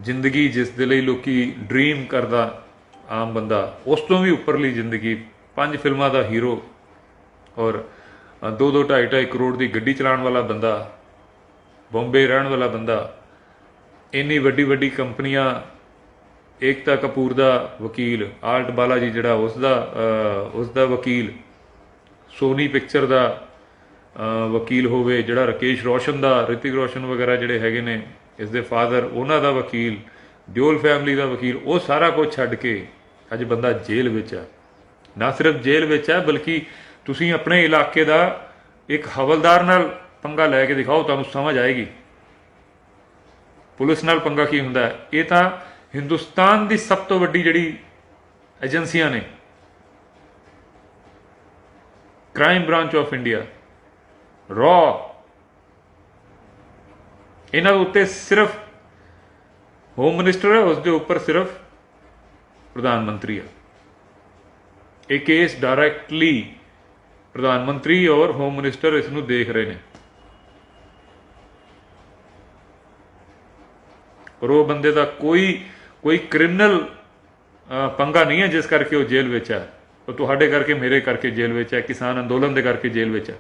ਜ਼ਿੰਦਗੀ ਜਿਸ ਦੇ ਲਈ ਲੋਕੀ ਡਰੀਮ ਕਰਦਾ ਆਮ ਬੰਦਾ, ਉਸ ਤੋਂ ਵੀ ਉੱਪਰਲੀ ਜ਼ਿੰਦਗੀ। 5 ਫਿਲਮਾਂ ਦਾ ਹੀਰੋ ਔਰ 2-2 ਕਰੋੜ ਦੀ ਗੱਡੀ ਚਲਾਉਣ ਵਾਲਾ ਬੰਦਾ, ਬੰਬੇ ਰਹਿਣ ਵਾਲਾ ਬੰਦਾ, ਇੰਨੀ ਵੱਡੀ ਕੰਪਨੀਆਂ, ਏਕਤਾ ਕਪੂਰ ਦਾ ਵਕੀਲ, ਆਲਟ ਬਾਲਾਜੀ ਜਿਹੜਾ ਉਸ ਦਾ ਵਕੀਲ, ਸੋਨੀ ਪਿਕਚਰ ਦਾ ਵਕੀਲ ਹੋਵੇ, ਜਿਹੜਾ ਰਾਕੇਸ਼ ਰੋਸ਼ਨ ਦਾ, ਰਿਤਿਕ ਰੋਸ਼ਨ ਵਗੈਰਾ ਜਿਹੜੇ ਹੈਗੇ ਨੇ ਇਸ ਦੇ ਫਾਦਰ, ਉਹਨਾਂ ਦਾ ਵਕੀਲ, ਦਿਓਲ ਫੈਮਿਲੀ ਦਾ ਵਕੀਲ, ਉਹ ਸਾਰਾ ਕੁਝ ਛੱਡ ਕੇ ਅੱਜ ਬੰਦਾ ਜੇਲ੍ਹ ਵਿੱਚ ਹੈ। ਨਾ ਸਿਰਫ ਜੇਲ੍ਹ ਵਿੱਚ ਹੈ ਬਲਕਿ ਤੁਸੀਂ ਆਪਣੇ ਇਲਾਕੇ ਦਾ ਇੱਕ ਹਵਲਦਾਰ ਨਾਲ ਪੰਗਾ ਲੈ ਕੇ ਦਿਖਾਓ, ਤੁਹਾਨੂੰ ਸਮਝ ਆਏਗੀ ਪੁਲਿਸ ਨਾਲ ਪੰਗਾ ਕੀ ਹੁੰਦਾ ਹੈ। ਇਹ ਤਾਂ ਹਿੰਦੁਸਤਾਨ ਦੀ ਸਭ ਤੋਂ ਵੱਡੀ ਜਿਹੜੀ ਏਜੰਸੀਆਂ ਨੇ crime branch of India, raw, इन्हों उत्ते सिर्फ होम मिनिस्टर है, उसके उपर सिर्फ प्रधानमंत्री है। ये केस डायरैक्टली प्रधानमंत्री और होम मिनिस्टर इसनों देख रहे हैं, और वो बंदे का कोई क्रिमिनल पंगा नहीं है जिस करके वो जेल विच है। वो तुहाडे करके, मेरे करके जेल विच है, किसान अंदोलन के करके जेल विच है।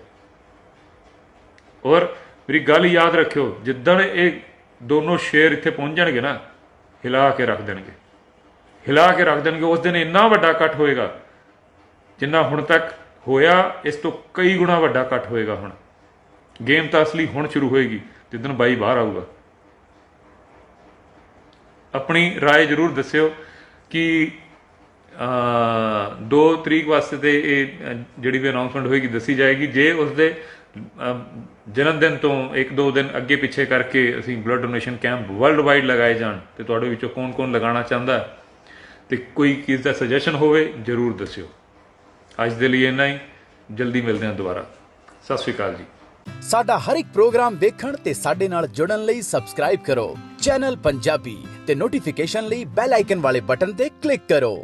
और मेरी गल याद रखियो, जिद्दण ये दोनों शेर इत्थे पहुंच जाएंगे ना, हिला के रख देंगे, हिला के रख देंगे। उस दिन इन्ना वड्डा इकट्ठ होएगा जिन्ना हुण तक होया, इस तो कई गुणा वड्डा इकट्ठ होएगा। हुण गेम तो असली हुण शुरू होएगी जिद्दण बाई बाहर आऊगा। अपनी राय जरूर दस्यो कि 2 तरीक वास्ते तो ये जिहड़ी भी अनाउंसमेंट होएगी दसी जाएगी। जे उसके जन्मदिन तो 1-2 दिन अगे पिछे करके असी blood donation camp world wide लगाए जान, तो तुहाडे विचों कौन कौन लगाना चाहता तो कोई किस का सजैशन होवे जरूर दस्यो। अज दे लिए इन्ना ही, जल्दी मिलते हैं दोबारा। सत श्री अकाल जी। साडा हर एक प्रोग्राम देखण ते साडे नाल जुड़न लई सबसक्राइब करो चैनल पंजाबी ते नोटिफिकेशन लई बैल आइकन वाले बटन ते क्लिक करो।